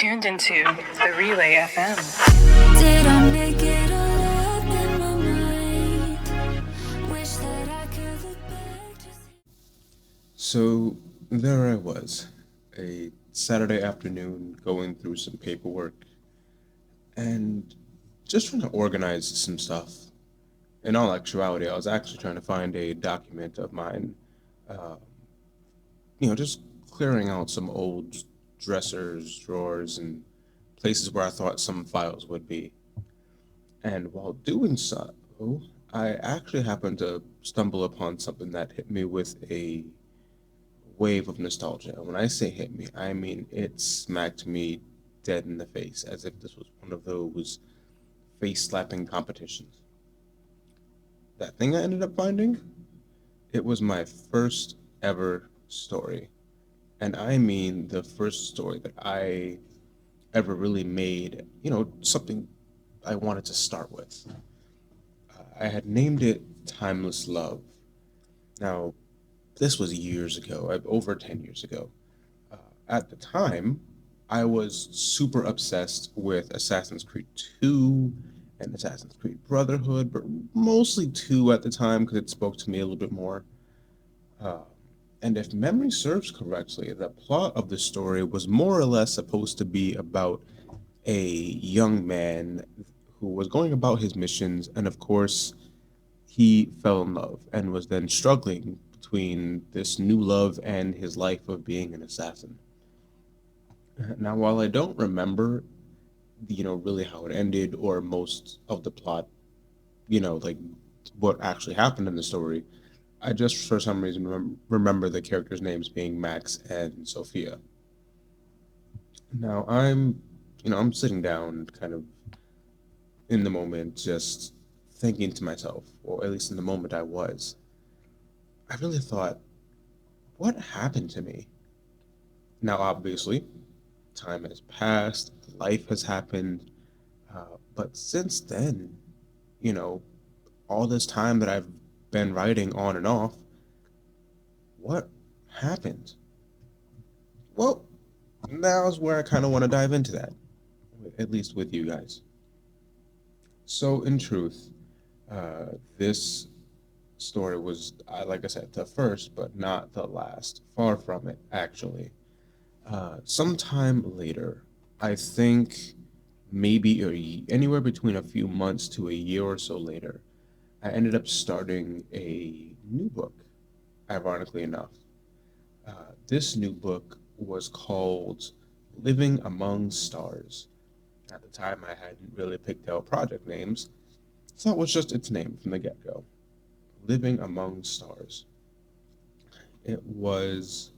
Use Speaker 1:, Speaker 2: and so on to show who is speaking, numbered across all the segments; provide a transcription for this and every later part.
Speaker 1: tuned into the Relay FM.
Speaker 2: Did I make it all up in my mind? Wish that I could look back to see.
Speaker 3: So there I was, a Saturday afternoon going through some paperwork and just trying to organize some stuff. In all actuality, I was actually trying to find a document of mine, uh, just clearing out some old dressers, drawers, and places where I thought some files would be. And while doing so, I actually happened to stumble upon something that hit me with a wave of nostalgia. When I say hit me, I mean it smacked me dead in the face, as if this was one of those face slapping competitions. That thing I ended up finding, it was my first ever story. And I mean the first story that I ever really made, something I wanted to start with. I had named it Timeless Love. Now, this was years ago, over 10 years ago. Uh, at the time, I was super obsessed with Assassin's Creed 2 and Assassin's Creed Brotherhood, but mostly 2 at the time because it spoke to me a little bit more. Uh, and if memory serves correctly, the plot of the story was more or less supposed to be about a young man who was going about his missions, and of course, he fell in love and was then struggling between this new love and his life of being an assassin. Now, while I don't remember, really how it ended or most of the plot, like what actually happened in the story, I just for some reason remember the characters' names being Max and Sophia. Now, I'm sitting down kind of in the moment, just thinking to myself, or at least in the moment I was, I really thought, what happened to me? Now, obviously, time has passed, life has happened, but since then, you know, all this time that I've been writing on and off, what happened? Well, now's where I kind of want to dive into that, at least with you guys. So, in truth, this story was, like I said, the first, but not the last. Far from it, actually. Sometime later, I think maybe anywhere between a few months to a year or so later, I ended up starting a new book, ironically enough. This new book was called Living Among Stars. At the time, I hadn't really picked out project names, so it was just its name from the get go, Living Among Stars. It was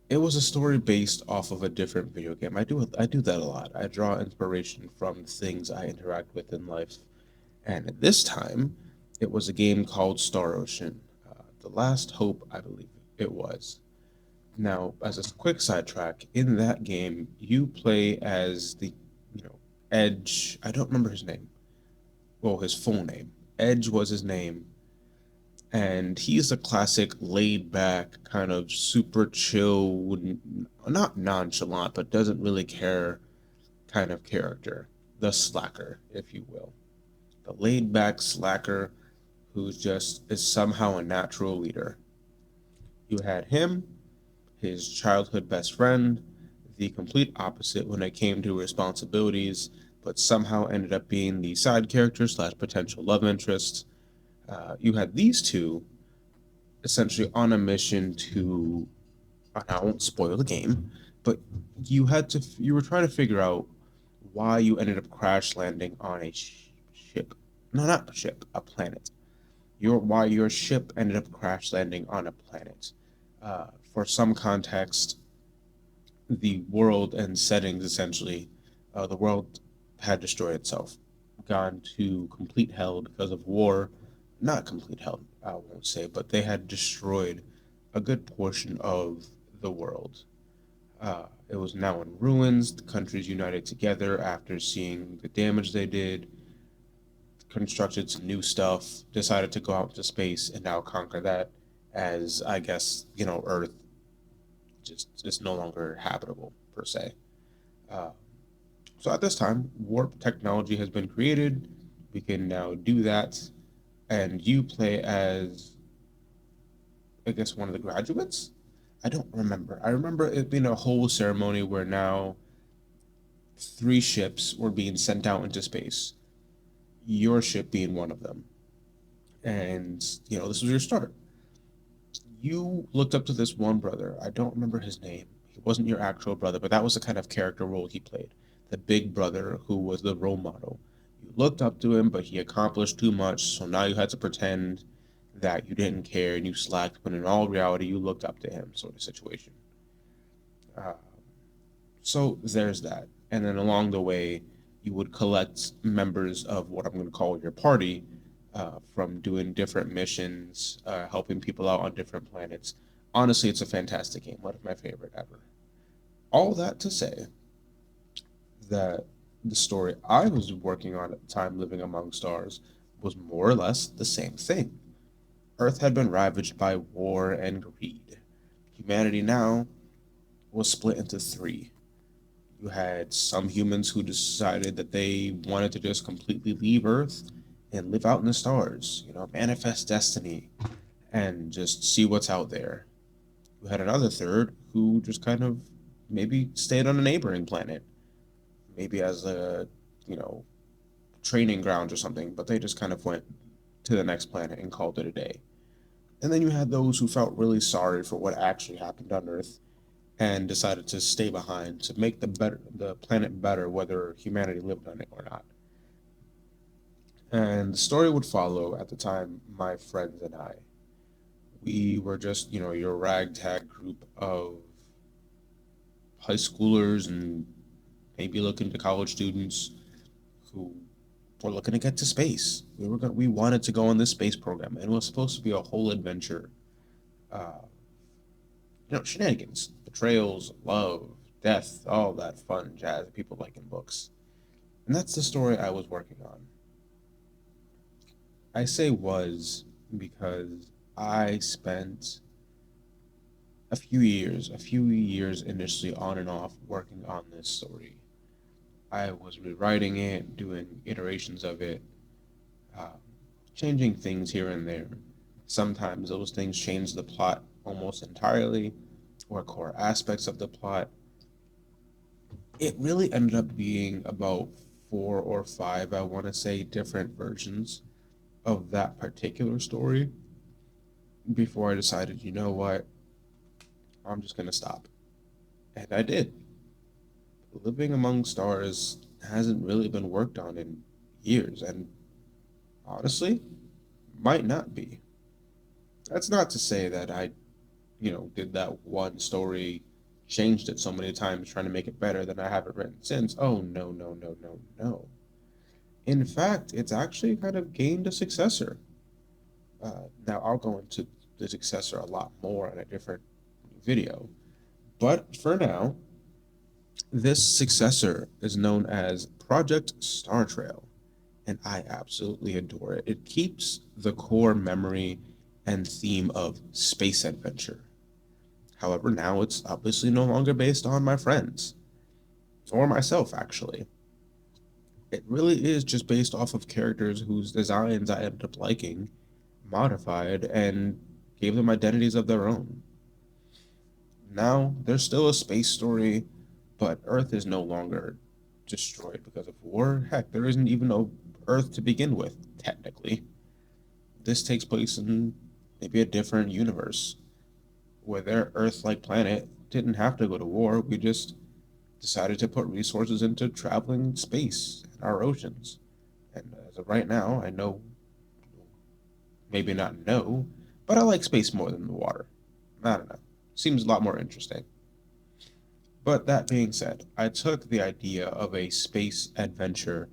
Speaker 3: it was a story based off of a different video game. I do that a lot. I draw inspiration from things I interact with in life, and at this time, it was a game called Star Ocean, The Last Hope, I believe it was. Now, as a quick sidetrack, in that game, you play as the, you know, Edge. I don't remember his name. Well, his full name. Edge was his name, and he's a classic laid back, kind of super chill, not nonchalant, but doesn't really care kind of character. The slacker, if you will. The laid back slacker who just is somehow a natural leader. You had him, his childhood best friend, the complete opposite when it came to responsibilities, but somehow ended up being the side character slash potential love interest. You had these two essentially on a mission to, I won't spoil the game, but you were trying to figure out why you ended up crash landing on a ship. No, not a ship, a planet. Why your ship ended up crash landing on a planet. For some context, the world and settings essentially, the world had destroyed itself, gone to complete hell because of war. Not complete hell, I won't say, but they had destroyed a good portion of the world. It was now in ruins. The countries united together after seeing the damage they did, constructed some new stuff, decided to go out into space and now conquer that, as I guess, Earth just is no longer habitable per se. Uh, so at this time, warp technology has been created. We can now do that, and you play as, I guess, one of the graduates. I don't remember. I remember it being a whole ceremony where now three ships were being sent out into space. Your ship being one of them, and this was your start. You looked up to this one brother. I don't remember his name. He wasn't your actual brother, but that was the kind of character role he played. The big brother who was the role model. You looked up to him, but he accomplished too much, so now you had to pretend that you didn't care and you slacked, when in all reality, you looked up to him, sort of situation. Uh, so there's that. And then along the way, you would collect members of what I'm going to call your party from doing different missions, helping people out on different planets. Honestly, it's a fantastic game, one of my favorite ever. All that to say that the story I was working on at the time, Living Among Stars, was more or less the same thing. Earth had been ravaged by war and greed. Humanity now was split into three. You had some humans who decided that they wanted to just completely leave Earth and live out in the stars, manifest destiny and just see what's out there. You had another third who just kind of maybe stayed on a neighboring planet, maybe as a, you know, training grounds or something, but they just kind of went to the next planet and called it a day. And then you had those who felt really sorry for what actually happened on Earth and decided to stay behind to make the planet better, whether humanity lived on it or not. And the story would follow at the time, my friends and I. We were just, your ragtag group of high schoolers and maybe looking to college students who were looking to get to space. We wanted to go on this space program, and it was supposed to be a whole adventure. Uh, Shenanigans, betrayals, love, death, all that fun jazz that people like in books. And that's the story I was working on. I say was because I spent a few years initially on and off working on this story. I was rewriting it, doing iterations of it, uh, changing things here and there. Sometimes those things change the plot almost entirely, or core aspects of the plot. It really ended up being about four or five, I want to say, different versions of that particular story before I decided, you know what, I'm just going to stop. And I did. Living Among Stars hasn't really been worked on in years, and honestly, might not be. That's not to say that I, did that one story, changed it so many times trying to make it better that I haven't written since. Oh, no, no, no, no, no. In fact, it's actually kind of gained a successor. Now, I'll go into the successor a lot more in a different video. But for now, this successor is known as Project Star Trail, and I absolutely adore it. It keeps the core memory and theme of space adventure. However, now it's obviously no longer based on my friends, or myself, actually. It really is just based off of characters whose designs I ended up liking, modified, and gave them identities of their own. Now, there's still a space story, but Earth is no longer destroyed because of war. Heck, there isn't even no Earth to begin with, technically. This takes place in maybe a different universe where their Earth like planet didn't have to go to war. We just decided to put resources into traveling space and our oceans. And as of right now, I know, maybe not know, but I like space more than the water. I don't know. Seems a lot more interesting. But that being said, I took the idea of a space adventure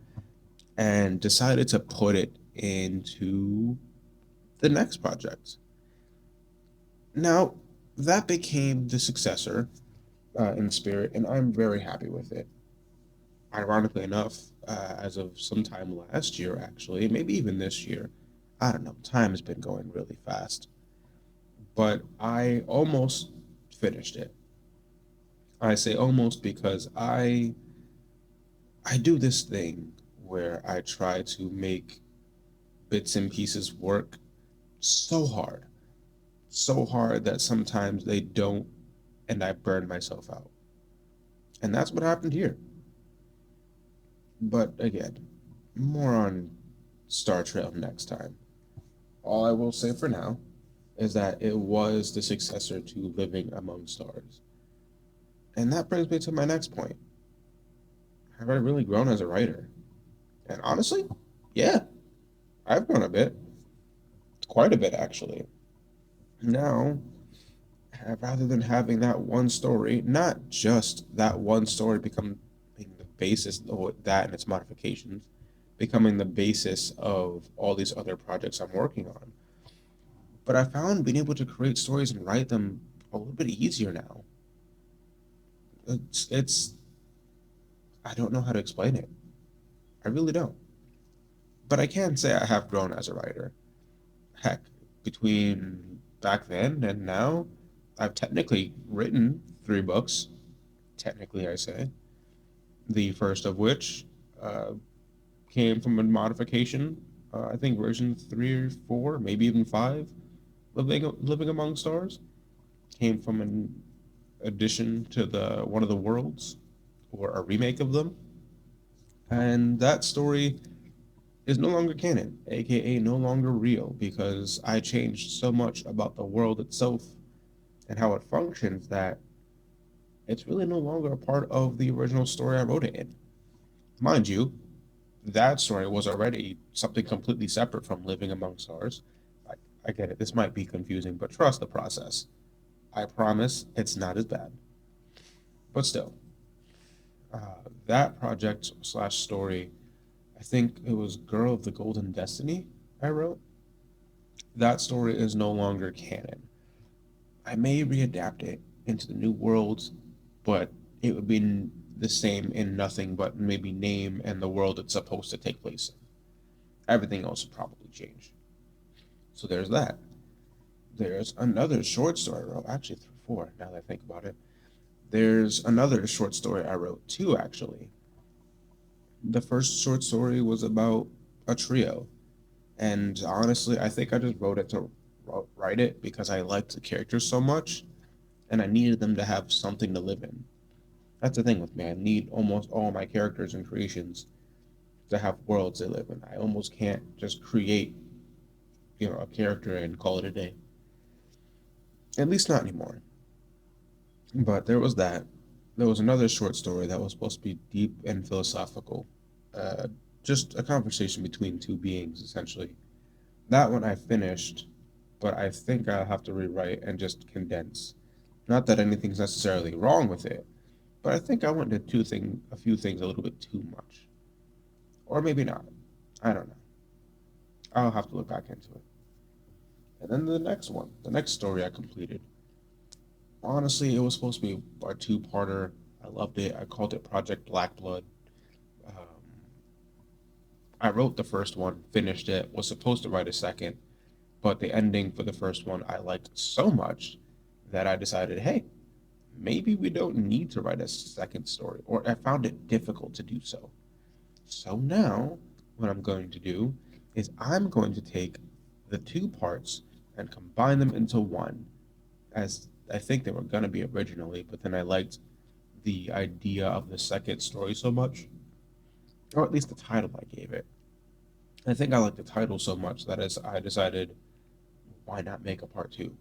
Speaker 3: and decided to put it into the next project. Now, that became the successor in spirit, and I'm very happy with it. Ironically enough, as of sometime last year, actually, maybe even this year, I don't know, time has been going really fast, but I almost finished it. I say almost because I I do this thing where I try to make bits and pieces work so hard, so hard that sometimes they don't, and I burn myself out. And that's what happened here. But again, more on Star Trail next time. All I will say for now is that it was the successor to Living Among Stars. And that brings me to my next point. Have I really grown as a writer? And honestly, yeah, I've grown a bit. Quite a bit, actually. Now, rather than having that one story, not just that one story becoming the basis of that and its modifications, becoming the basis of all these other projects I'm working on. But I found being able to create stories and write them a little bit easier now. It's I don't know how to explain it. I really don't. But I can say I have grown as a writer. Heck, between back then and now, I've technically written 3 books. Technically, I say. The first of which came from a modification. I think version 3 or 4, maybe even 5. Living Among Stars came from an addition to the one of the worlds, or a remake of them, and that story is no longer canon, aka no longer real, because I changed so much about the world itself and how it functions that it's really no longer a part of the original story I wrote it in. Mind you, that story was already something completely separate from Living Among Stars. I, I get it, this might be confusing, but trust the process. I promise it's not as bad. But still, that project slash story, I think it was Girl of the Golden Destiny I wrote. That story is no longer canon. I may readapt it into the new worlds, but it would be the same in nothing but maybe name and the world it's supposed to take place in. Everything else would probably change. So there's that. There's another short story I wrote, actually 4 now that I think about it. There's another short story I wrote too, actually. The first short story was about a trio, and honestly, I think I just wrote it to write it because I liked the characters so much, and I needed them to have something to live in. That's the thing with me. I need almost all my characters and creations to have worlds they live in. I almost can't just create, a character and call it a day. At least not anymore. But there was that. There was another short story that was supposed to be deep and philosophical. Uh, just a conversation between two beings, essentially. That one I finished, but I think I'll have to rewrite and just condense. Not that anything's necessarily wrong with it, but I think I went into a few things a little bit too much, or maybe not. I don't know. I'll have to look back into it. And then the next story I completed. Honestly, it was supposed to be a two-parter. I loved it. I called it Project Black Blood. Um, I wrote the first one, finished it, was supposed to write a second, but the ending for the first one I liked so much that I decided, hey, maybe we don't need to write a second story, or I found it difficult to do so. So now, what I'm going to do is I'm going to take the 2 parts and combine them into one, as I think they were going to be originally, but then I liked the idea of the second story so much, or at least the title I gave it. I think I liked the title so much that as I decided, why not make a part 2?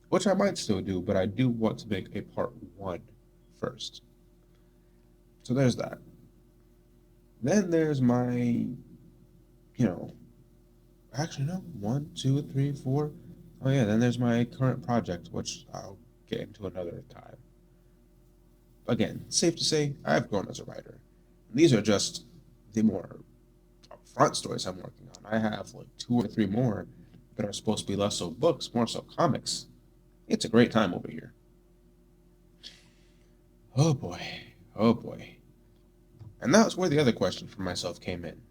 Speaker 3: Which I might still do, but I do want to make a part 1 first. So there's that. Then there's my, actually, no, 1, 2, 3, 4. Oh, yeah, then there's my current project, which I'll get into another time. Again, safe to say, I've grown as a writer. These are just the more upfront stories I'm working on. I have like 2 or 3 more that are supposed to be less so books, more so comics. It's a great time over here. Oh boy, oh boy. And that's where the other question for myself came in.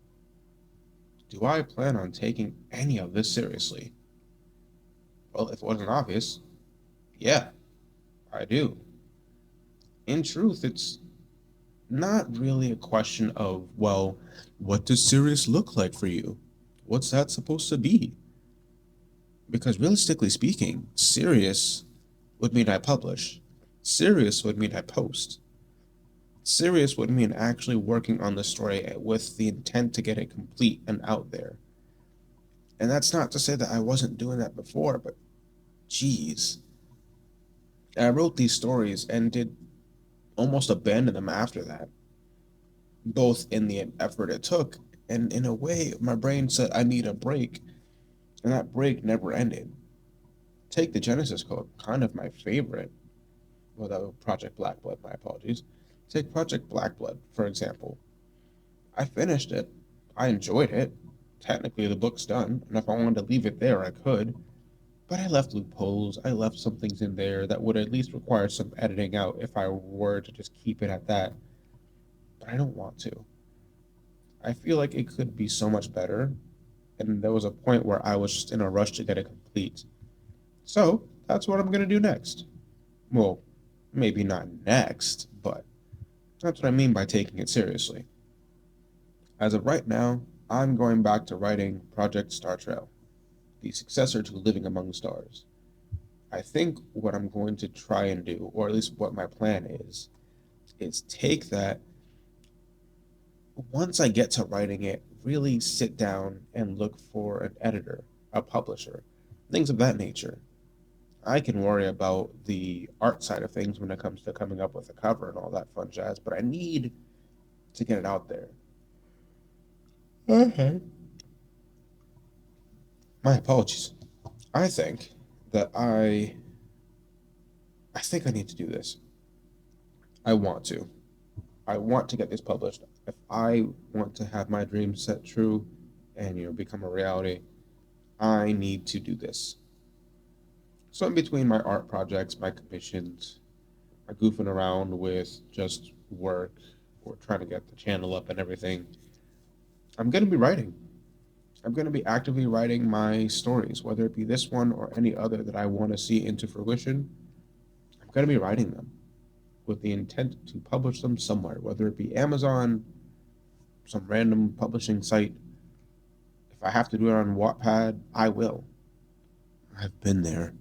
Speaker 3: Do I plan on taking any of this seriously? Well, if it wasn't obvious, yeah, I do. In truth, it's not really a question of, well, what does serious look like for you? What's that supposed to be? Because realistically speaking, serious would mean I publish. Serious would mean I post. Serious would mean actually working on the story with the intent to get it complete and out there. And that's not to say that I wasn't doing that before, but geez. I wrote these stories and did almost abandon them after that, both in the effort it took and in a way my brain said I need a break, and that break never ended. Take the Genesis Code, kind of my favorite. Well, that was Project Blackblood, my apologies. Take Project Blackblood, for example. I finished it. I enjoyed it. Technically, the book's done, and if I wanted to leave it there, I could. But I left loopholes. I left some things in there that would at least require some editing out if I were to just keep it at that. But I don't want to. I feel like it could be so much better, and there was a point where I was just in a rush to get it complete. So, that's what I'm going to do next. Well, maybe not next, but that's what I mean by taking it seriously. As of right now, I'm going back to writing Project Star Trail, the successor to Living Among the Stars. I think what I'm going to try and do, or at least what my plan is take that once I get to writing it, really sit down and look for an editor, a publisher, things of that nature. I can worry about the art side of things when it comes to coming up with a cover and all that fun jazz, but I need to get it out there. Okay. My apologies. I think that I think I need to do this. I want to. I want to get this published. If I want to have my dreams set true and become a reality, I need to do this. So in between my art projects, my commissions, my goofing around with just work or trying to get the channel up and everything, I'm going to be writing. I'm going to be actively writing my stories, whether it be this one or any other that I want to see into fruition. I'm going to be writing them with the intent to publish them somewhere, whether it be Amazon, some random publishing site. If I have to do it on Wattpad, I will. I've been there.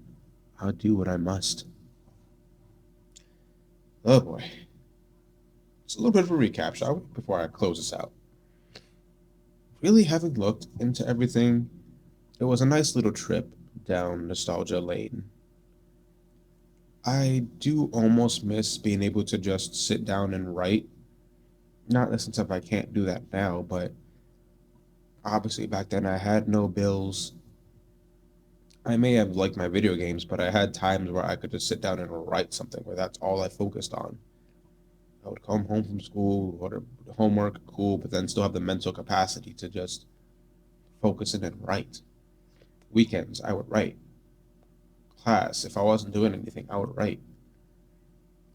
Speaker 3: I'll do what I must. Oh boy. It's a little bit of a recap, shall we, before I close this out. Really having looked into everything, it was a nice little trip down nostalgia lane. I do almost miss being able to just sit down and write. Not in the sense of I can't do that now, but obviously back then I had no bills. I may have liked my video games, but I had times where I could just sit down and write something where that's all I focused on. I would come home from school, order homework, cool, but then still have the mental capacity to just focus in and write. Weekends, I would write. Class, if I wasn't doing anything, I would write.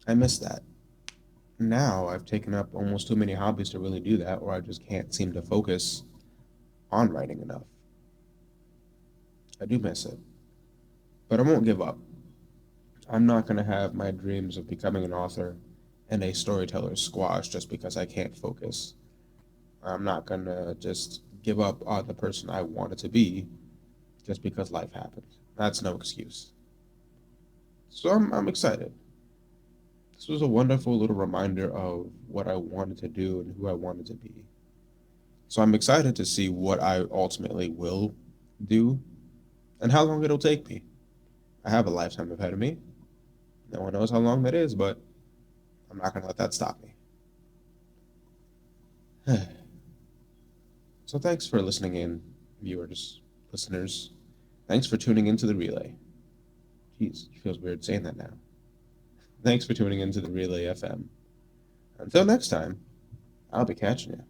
Speaker 3: I miss that. Now I've taken up almost too many hobbies to really do that, or I just can't seem to focus on writing enough. I do miss it, but I won't give up. I'm not going to have my dreams of becoming an author and a storyteller squashed just because I can't focus. I'm not going to just give up on the person I wanted to be just because life happened. That's no excuse. So I'm excited. This was a wonderful little reminder of what I wanted to do and who I wanted to be. So I'm excited to see what I ultimately will do and how long it'll take me. I have a lifetime ahead of me. No one knows how long that is, but I'm not going to let that stop me. So thanks for listening in, viewers, listeners. Thanks for tuning into the relay. Jeez, it feels weird saying that now. Thanks for tuning into the Relay FM. Until next time, I'll be catching you.